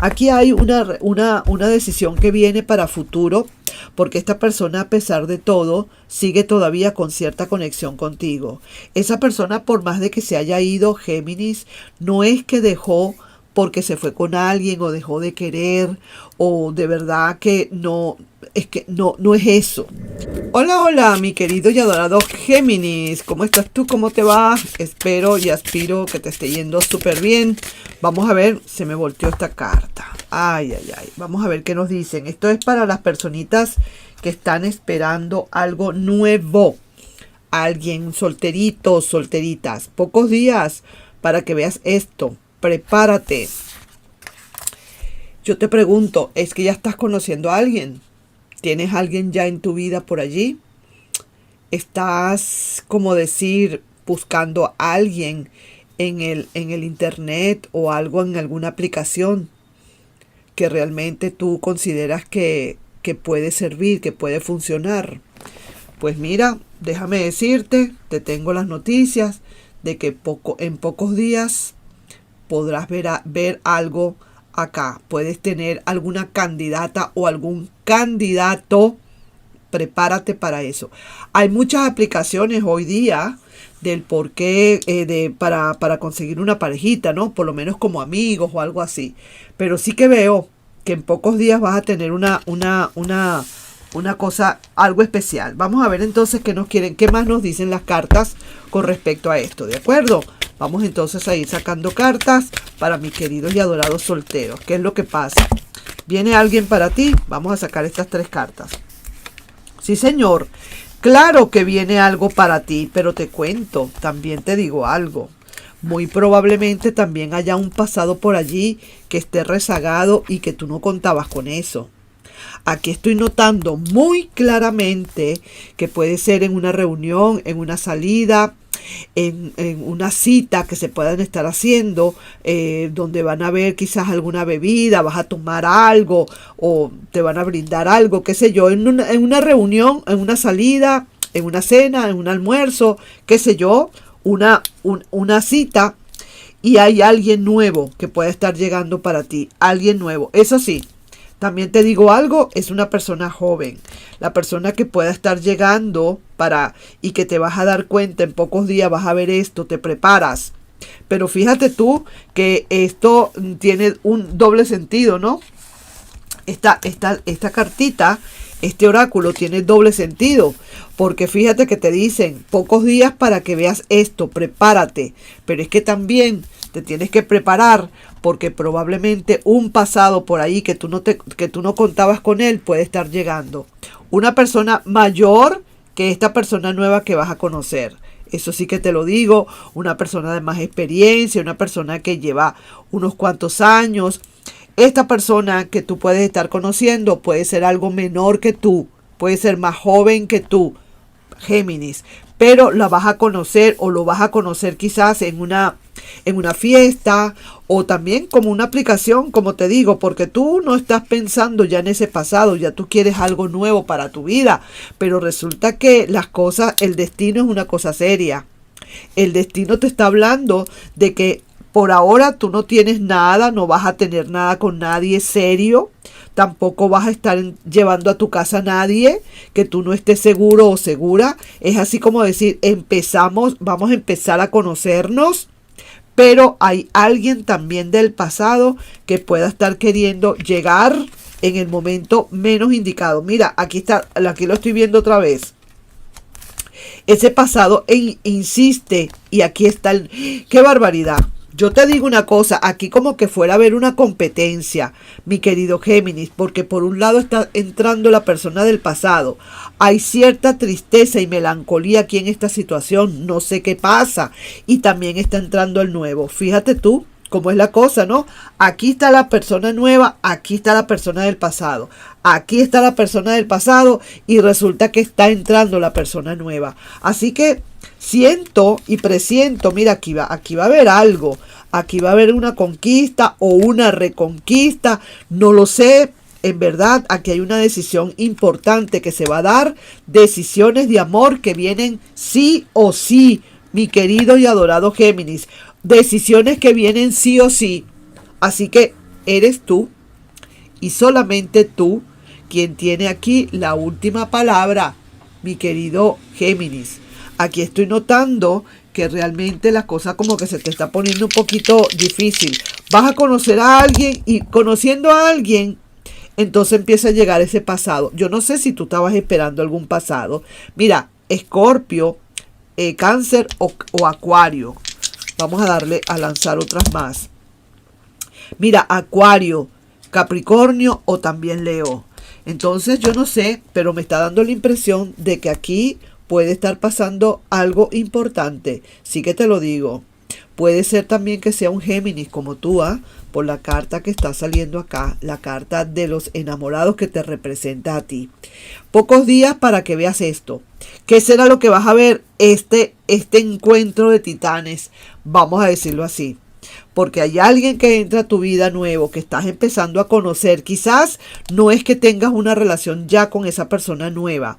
Aquí hay una decisión que viene para futuro, porque esta persona, a pesar de todo, sigue todavía con cierta conexión contigo. Esa persona, por más de que se haya ido, Géminis, no es que dejó porque se fue con alguien o dejó de querer o de verdad que no es eso. Hola, hola, mi querido y adorado Géminis, ¿cómo estás tú? ¿Cómo te va? Espero y aspiro que te esté yendo súper bien. Vamos a ver, se me volteó esta carta. Ay, ay, ay, vamos a ver qué nos dicen. Esto es para las personitas que están esperando algo nuevo. Alguien solterito, solteritas. Pocos días para que veas esto. Prepárate. Yo te pregunto, ¿es que ya estás conociendo a alguien? ¿Tienes a alguien ya en tu vida por allí? ¿Estás, como decir, buscando a alguien en el internet o algo en alguna aplicación que realmente tú consideras que puede servir, que puede funcionar? Pues mira, déjame decirte, te tengo las noticias de que en pocos días podrás ver algo acá. Puedes tener alguna candidata o algún candidato. Prepárate para eso. Hay muchas aplicaciones hoy día del por qué para conseguir una parejita, ¿no? Por lo menos como amigos o algo así. Pero sí que veo que en pocos días vas a tener una cosa, algo especial. Vamos a ver entonces qué más nos dicen las cartas con respecto a esto, ¿de acuerdo? Vamos entonces a ir sacando cartas para mis queridos y adorados solteros. ¿Qué es lo que pasa? ¿Viene alguien para ti? Vamos a sacar estas 3 cartas. Sí, señor. Claro que viene algo para ti, pero te cuento, también te digo algo. Muy probablemente también haya un pasado por allí que esté rezagado y que tú no contabas con eso. Aquí estoy notando muy claramente que puede ser en una reunión, en una salida, en una cita que se puedan estar haciendo, donde van a ver quizás alguna bebida, vas a tomar algo o te van a brindar algo, qué sé yo, en una reunión, en una salida, en una cena, en un almuerzo, qué sé yo, una cita, y hay alguien nuevo que puede estar llegando para ti, alguien nuevo. Eso sí, también te digo algo, es una persona joven, la persona que pueda estar llegando y que te vas a dar cuenta en pocos días, vas a ver esto, te preparas. Pero fíjate tú que esto tiene un doble sentido, ¿no? Esta cartita, este oráculo tiene doble sentido, porque fíjate que te dicen pocos días para que veas esto, prepárate, pero es que también te tienes que preparar porque probablemente un pasado por ahí que tú no contabas con él puede estar llegando. Una persona mayor que esta persona nueva que vas a conocer. Eso sí que te lo digo, una persona de más experiencia, una persona que lleva unos cuantos años. Esta persona que tú puedes estar conociendo puede ser algo menor que tú, puede ser más joven que tú, Géminis, pero la vas a conocer o lo vas a conocer quizás en una fiesta o también como una aplicación, como te digo, porque tú no estás pensando ya en ese pasado, ya tú quieres algo nuevo para tu vida, pero resulta que las cosas, el destino es una cosa seria. El destino te está hablando de que por ahora tú no tienes nada, no vas a tener nada con nadie serio, tampoco vas a estar llevando a tu casa a nadie que tú no estés seguro o segura. Es así como decir, vamos a empezar a conocernos, pero hay alguien también del pasado que pueda estar queriendo llegar en el momento menos indicado. Mira, aquí lo estoy viendo otra vez. Ese pasado insiste y aquí está ¡qué barbaridad! Yo te digo una cosa, aquí como que fuera a haber una competencia, mi querido Géminis, porque por un lado está entrando la persona del pasado. Hay cierta tristeza y melancolía aquí en esta situación, no sé qué pasa. Y también está entrando el nuevo. Fíjate tú cómo es la cosa, ¿no? Aquí está la persona nueva, aquí está la persona del pasado. Aquí está la persona del pasado y resulta que está entrando la persona nueva. Así que siento y presiento, mira, aquí va a haber algo. Aquí va a haber una conquista o una reconquista, no lo sé. En verdad, aquí hay una decisión importante que se va a dar, decisiones de amor que vienen sí o sí, mi querido y adorado Géminis, decisiones que vienen sí o sí. Así que eres tú y solamente tú quien tiene aquí la última palabra, mi querido Géminis. Aquí estoy notando que realmente la cosa como que se te está poniendo un poquito difícil. Vas a conocer a alguien y conociendo a alguien, entonces empieza a llegar ese pasado. Yo no sé si tú estabas esperando algún pasado. Mira, Escorpio, Cáncer o Acuario. Vamos a darle a lanzar otras más. Mira, Acuario, Capricornio o también Leo. Entonces yo no sé, pero me está dando la impresión de que aquí puede estar pasando algo importante. Sí que te lo digo. Puede ser también que sea un Géminis como tú, por la carta que está saliendo acá, la carta de los enamorados que te representa a ti. Pocos días para que veas esto. ¿Qué será lo que vas a ver? Este encuentro de titanes, vamos a decirlo así. Porque hay alguien que entra a tu vida nuevo, que estás empezando a conocer. Quizás no es que tengas una relación ya con esa persona nueva.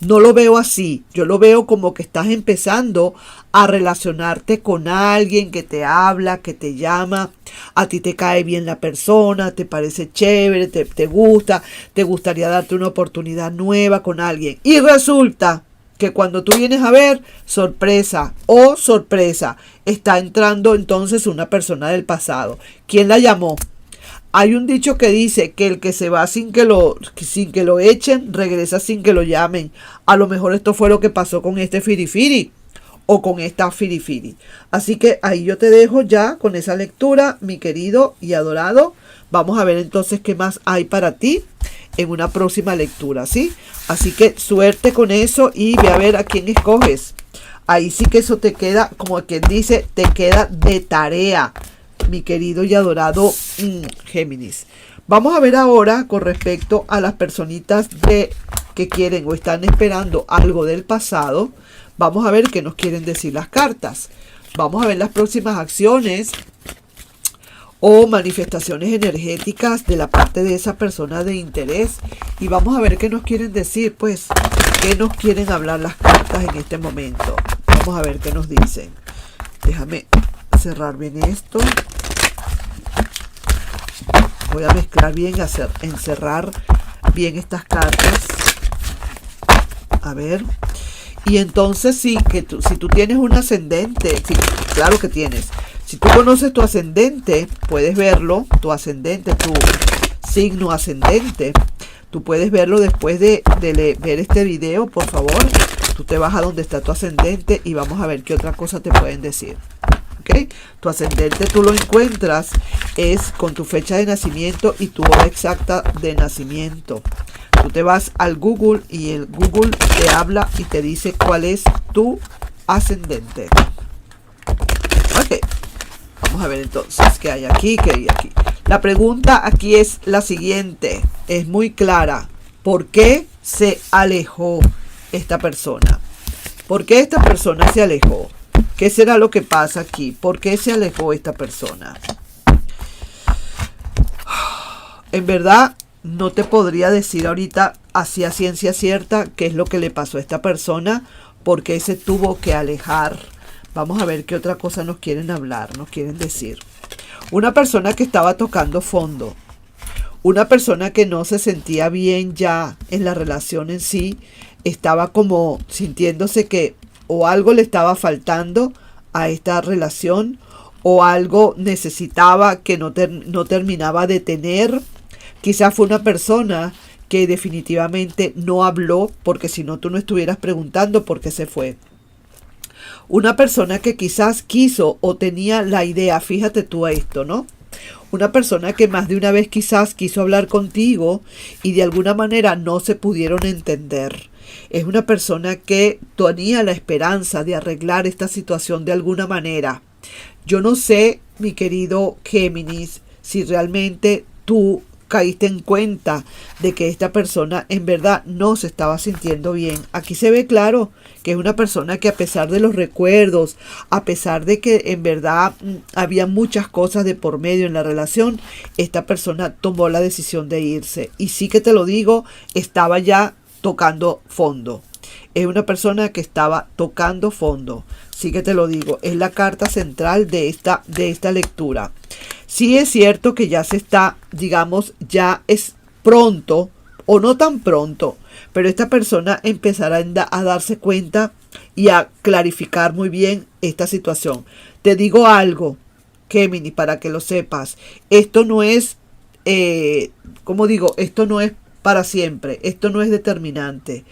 No lo veo así. Yo lo veo como que estás empezando a relacionarte con alguien que te habla, que te llama. A ti te cae bien la persona, te parece chévere, te gusta, te gustaría darte una oportunidad nueva con alguien. Y resulta que cuando tú vienes a ver, sorpresa, está entrando entonces una persona del pasado. ¿Quién la llamó? Hay un dicho que dice que el que se va sin que lo echen, regresa sin que lo llamen. A lo mejor esto fue lo que pasó con este firifiri o con esta firifiri. Así que ahí yo te dejo ya con esa lectura, mi querido y adorado. Vamos a ver entonces qué más hay para ti en una próxima lectura, ¿sí? Así que suerte con eso y ve a ver a quién escoges. Ahí sí que eso te queda, como quien dice, te queda de tarea, mi querido y adorado Géminis. Vamos a ver ahora con respecto a las personitas que quieren o están esperando algo del pasado. Vamos a ver qué nos quieren decir las cartas. Vamos a ver las próximas acciones o manifestaciones energéticas de la parte de esa persona de interés. Y vamos a ver qué nos quieren decir, pues, qué nos quieren hablar las cartas en este momento. Vamos a ver qué nos dicen. Déjame cerrar bien esto. Voy a mezclar bien, encerrar bien estas cartas. A ver. Y entonces sí, si tú tienes un ascendente, sí, claro que tienes. Si tú conoces tu ascendente, puedes verlo, tu ascendente, tu signo ascendente. Tú puedes verlo después de ver este video, por favor. Tú te vas a donde está tu ascendente y vamos a ver qué otra cosa te pueden decir. ¿Ok? Tu ascendente tú lo encuentras es con tu fecha de nacimiento y tu hora exacta de nacimiento. Tú te vas al Google y el Google te habla y te dice cuál es tu ascendente. Ok. Vamos a ver entonces qué hay aquí, qué hay aquí. La pregunta aquí es la siguiente. Es muy clara. ¿Por qué se alejó esta persona? ¿Por qué esta persona se alejó? ¿Qué será lo que pasa aquí? ¿Por qué se alejó esta persona? En verdad, no te podría decir ahorita así a ciencia cierta qué es lo que le pasó a esta persona, por qué se tuvo que alejar. Vamos a ver qué otra cosa nos quieren hablar, nos quieren decir. Una persona que estaba tocando fondo. Una persona que no se sentía bien ya en la relación en sí. Estaba como sintiéndose que o algo le estaba faltando a esta relación o algo necesitaba que no terminaba de tener. Quizás fue una persona que definitivamente no habló, porque si no tú no estuvieras preguntando por qué se fue. Una persona que quizás quiso o tenía la idea, fíjate tú a esto, ¿no? Una persona que más de una vez quizás quiso hablar contigo y de alguna manera no se pudieron entender. Es una persona que tenía la esperanza de arreglar esta situación de alguna manera. Yo no sé, mi querido Géminis, si realmente tú caíste en cuenta de que esta persona en verdad no se estaba sintiendo bien. Aquí se ve claro que es una persona que a pesar de los recuerdos, a pesar de que en verdad había muchas cosas de por medio en la relación, esta persona tomó la decisión de irse. Y sí que te lo digo, estaba ya tocando fondo. Es una persona que estaba tocando fondo. Sí que te lo digo, es la carta central de esta lectura. Sí es cierto que ya se está, digamos, ya es pronto o no tan pronto, pero esta persona empezará a darse cuenta y a clarificar muy bien esta situación. Te digo algo, Gemini, para que lo sepas. Esto no es, como digo, esto no es para siempre. Esto no es determinante.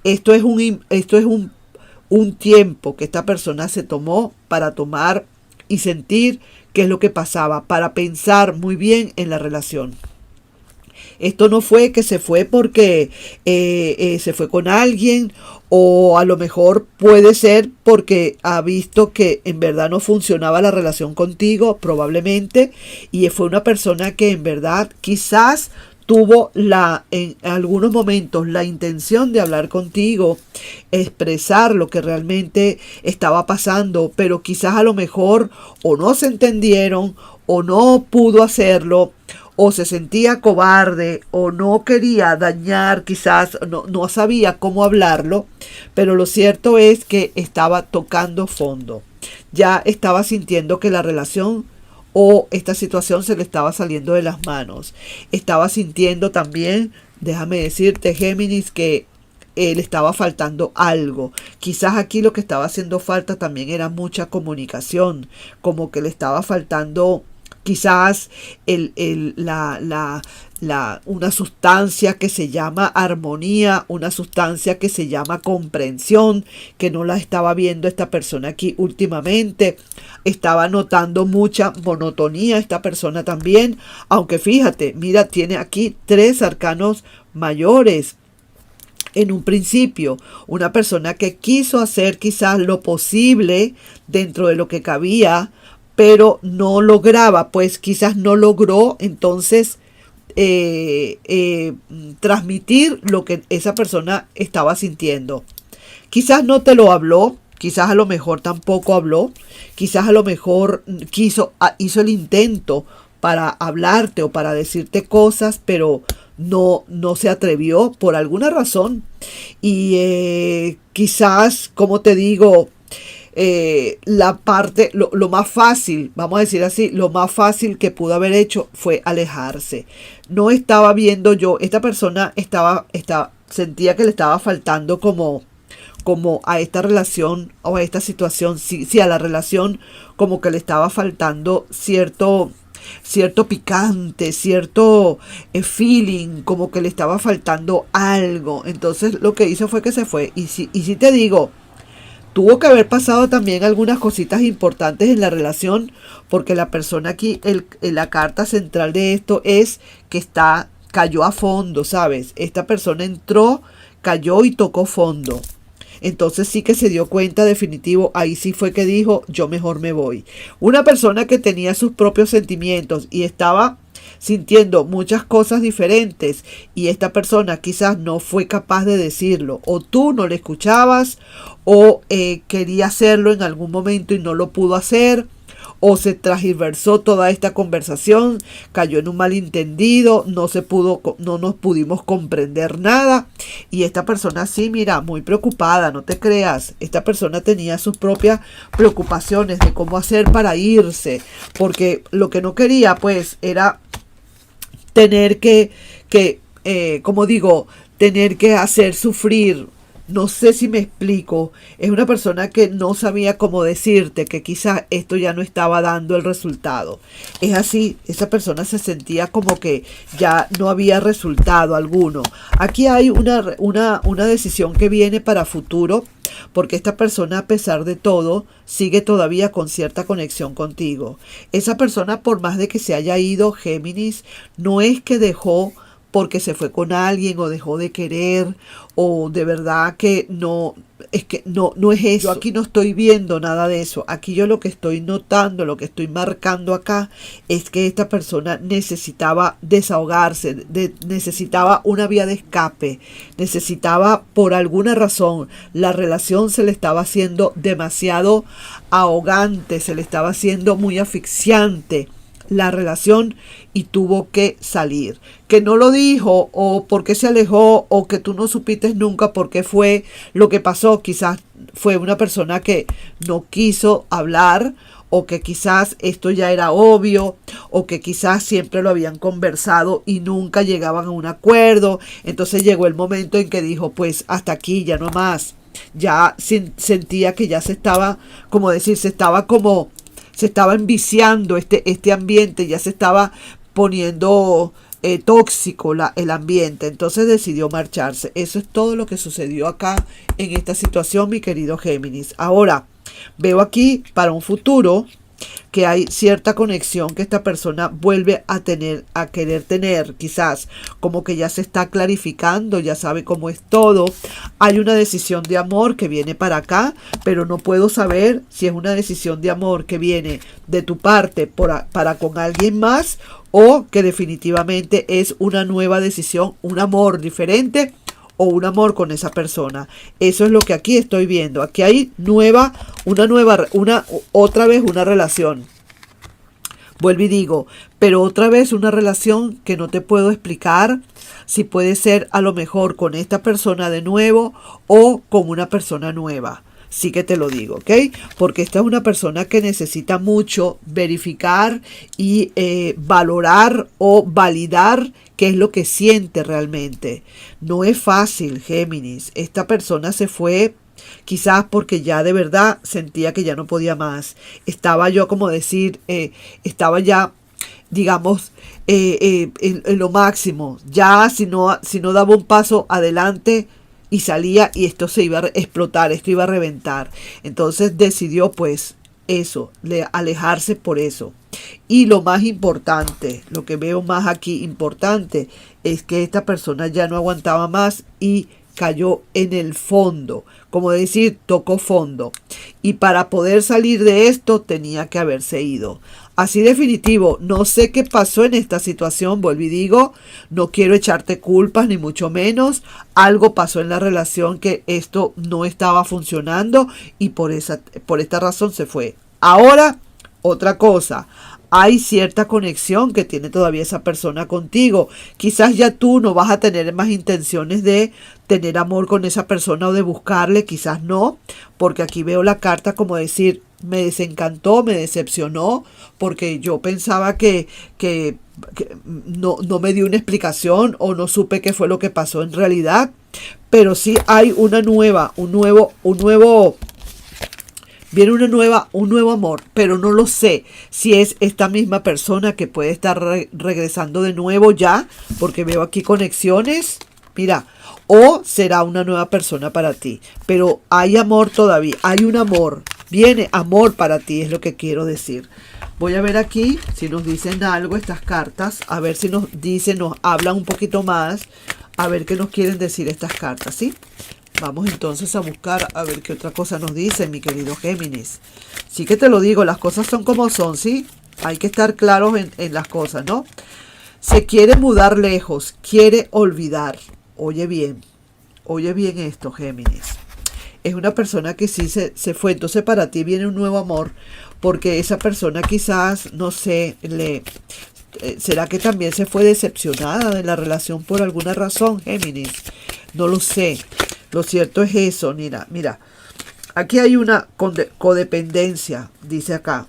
Esto es un tiempo que esta persona se tomó para tomar y sentir qué es lo que pasaba, para pensar muy bien en la relación. Esto no fue que se fue porque se fue con alguien, o a lo mejor puede ser porque ha visto que en verdad no funcionaba la relación contigo, probablemente, y fue una persona que en verdad quizás tuvo en algunos momentos la intención de hablar contigo, expresar lo que realmente estaba pasando, pero quizás a lo mejor o no se entendieron o no pudo hacerlo, o se sentía cobarde, o no quería dañar, quizás no sabía cómo hablarlo, pero lo cierto es que estaba tocando fondo. Ya estaba sintiendo que la relación o esta situación se le estaba saliendo de las manos. Estaba sintiendo también, déjame decirte, Géminis, que le estaba faltando algo. Quizás aquí lo que estaba haciendo falta también era mucha comunicación, como que le estaba faltando quizás una sustancia que se llama armonía, una sustancia que se llama comprensión, que no la estaba viendo esta persona aquí últimamente. Estaba notando mucha monotonía esta persona también, aunque fíjate, mira, tiene aquí 3 arcanos mayores. En un principio, una persona que quiso hacer quizás lo posible dentro de lo que cabía, pero no lograba, pues quizás no logró entonces transmitir lo que esa persona estaba sintiendo. Quizás no te lo habló, quizás a lo mejor tampoco habló, quizás a lo mejor hizo el intento para hablarte o para decirte cosas, pero no se atrevió por alguna razón. Y quizás, como te digo, lo más fácil, vamos a decir así, lo más fácil que pudo haber hecho fue alejarse. No estaba viendo yo, esta persona sentía que le estaba faltando como a esta relación o a esta situación, sí, a la relación, como que le estaba faltando cierto picante, cierto feeling, como que le estaba faltando algo. Entonces lo que hizo fue que se fue. Y si te digo, tuvo que haber pasado también algunas cositas importantes en la relación, porque la persona aquí, la carta central de esto es que cayó a fondo, ¿sabes? Esta persona entró, cayó y tocó fondo. Entonces sí que se dio cuenta definitivo, ahí sí fue que dijo, yo mejor me voy. Una persona que tenía sus propios sentimientos y estaba sintiendo muchas cosas diferentes, y esta persona quizás no fue capaz de decirlo, o tú no le escuchabas, o quería hacerlo en algún momento y no lo pudo hacer, o se transversó toda esta conversación, cayó en un malentendido, no nos pudimos comprender nada, y esta persona sí, mira, muy preocupada, no te creas, esta persona tenía sus propias preocupaciones de cómo hacer para irse, porque lo que no quería pues era tener como digo, tener que hacer sufrir. No sé si me explico. Es una persona que no sabía cómo decirte que quizás esto ya no estaba dando el resultado. Es así, esa persona se sentía como que ya no había resultado alguno. Aquí hay una decisión que viene para futuro, porque esta persona, a pesar de todo, sigue todavía con cierta conexión contigo. Esa persona, por más de que se haya ido, Géminis, no es que dejó porque se fue con alguien o dejó de querer, o de verdad que no es eso. Yo aquí no estoy viendo nada de eso. Aquí yo lo que estoy notando, lo que estoy marcando acá, es que esta persona necesitaba desahogarse, necesitaba una vía de escape, necesitaba, por alguna razón, la relación se le estaba haciendo demasiado ahogante, se le estaba haciendo muy asfixiante la relación, y tuvo que salir. Que no lo dijo, o porque se alejó, o que tú no supiste nunca por qué fue lo que pasó. Quizás fue una persona que no quiso hablar, o que quizás esto ya era obvio, o que quizás siempre lo habían conversado y nunca llegaban a un acuerdo. Entonces llegó el momento en que dijo, pues hasta aquí, ya no más. Ya sentía que ya se estaba, como decir, se estaba enviciando este ambiente, ya se estaba poniendo tóxico el ambiente. Entonces decidió marcharse. Eso es todo lo que sucedió acá en esta situación, mi querido Géminis. Ahora, veo aquí para un futuro que hay cierta conexión que esta persona vuelve a querer tener, quizás como que ya se está clarificando, ya sabe cómo es todo. Hay una decisión de amor que viene para acá, pero no puedo saber si es una decisión de amor que viene de tu parte para con alguien más, o que definitivamente es una nueva decisión, un amor diferente o un amor con esa persona. Eso es lo que aquí estoy viendo. Aquí hay otra vez una relación. Vuelvo y digo, pero otra vez una relación que no te puedo explicar si puede ser a lo mejor con esta persona de nuevo o con una persona nueva. Sí que te lo digo, ¿ok? Porque esta es una persona que necesita mucho verificar y valorar o validar qué es lo que siente realmente. No es fácil, Géminis. Esta persona se fue quizás porque ya de verdad sentía que ya no podía más. Estaba yo, como decir, estaba ya, digamos, en lo máximo. Ya si no daba un paso adelante y salía, y esto se iba a explotar, esto iba a reventar. Entonces decidió pues eso, alejarse por eso. Y lo más importante, lo que veo más aquí importante, es que esta persona ya no aguantaba más y cayó en el fondo, como decir, tocó fondo. Y para poder salir de esto tenía que haberse ido. Así definitivo, no sé qué pasó en esta situación, vuelvo y digo, no quiero echarte culpas ni mucho menos. Algo pasó en la relación que esto no estaba funcionando y por esta razón se fue. Ahora, otra cosa. Hay cierta conexión que tiene todavía esa persona contigo. Quizás ya tú no vas a tener más intenciones de tener amor con esa persona o de buscarle, quizás no, porque aquí veo la carta como decir, me desencantó, me decepcionó, porque yo pensaba que no me dio una explicación o no supe qué fue lo que pasó en realidad, pero sí hay un nuevo amor, pero no lo sé si es esta misma persona que puede estar regresando de nuevo ya, porque veo aquí conexiones, mira, o será una nueva persona para ti, pero hay amor todavía, hay un amor, viene amor para ti, es lo que quiero decir. Voy a ver aquí si nos dicen algo estas cartas, a ver si nos hablan un poquito más, a ver qué nos quieren decir estas cartas, ¿sí? Vamos entonces a buscar a ver qué otra cosa nos dice, mi querido Géminis. Sí que te lo digo, las cosas son como son, ¿sí? Hay que estar claros en las cosas, ¿no? Se quiere mudar lejos, quiere olvidar. Oye bien esto, Géminis. Es una persona que sí se fue, entonces para ti viene un nuevo amor, porque esa persona quizás, no sé, ¿será que también se fue decepcionada de la relación por alguna razón, Géminis? No lo sé. Lo cierto es eso, mira, aquí hay una codependencia, dice acá,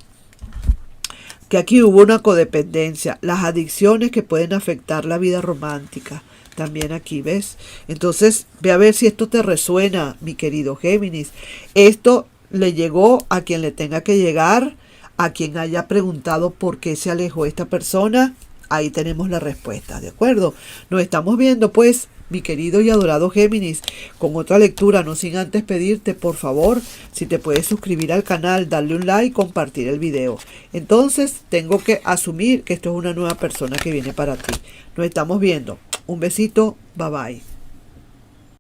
que aquí hubo una codependencia, las adicciones que pueden afectar la vida romántica, también aquí, ¿ves? Entonces, ve a ver si esto te resuena, mi querido Géminis. Esto le llegó a quien le tenga que llegar, a quien haya preguntado por qué se alejó esta persona, ahí tenemos la respuesta, ¿de acuerdo? Nos estamos viendo, pues, mi querido y adorado Géminis, con otra lectura, no sin antes pedirte, por favor, si te puedes suscribir al canal, darle un like, compartir el video. Entonces, tengo que asumir que esto es una nueva persona que viene para ti. Nos estamos viendo. Un besito, bye bye.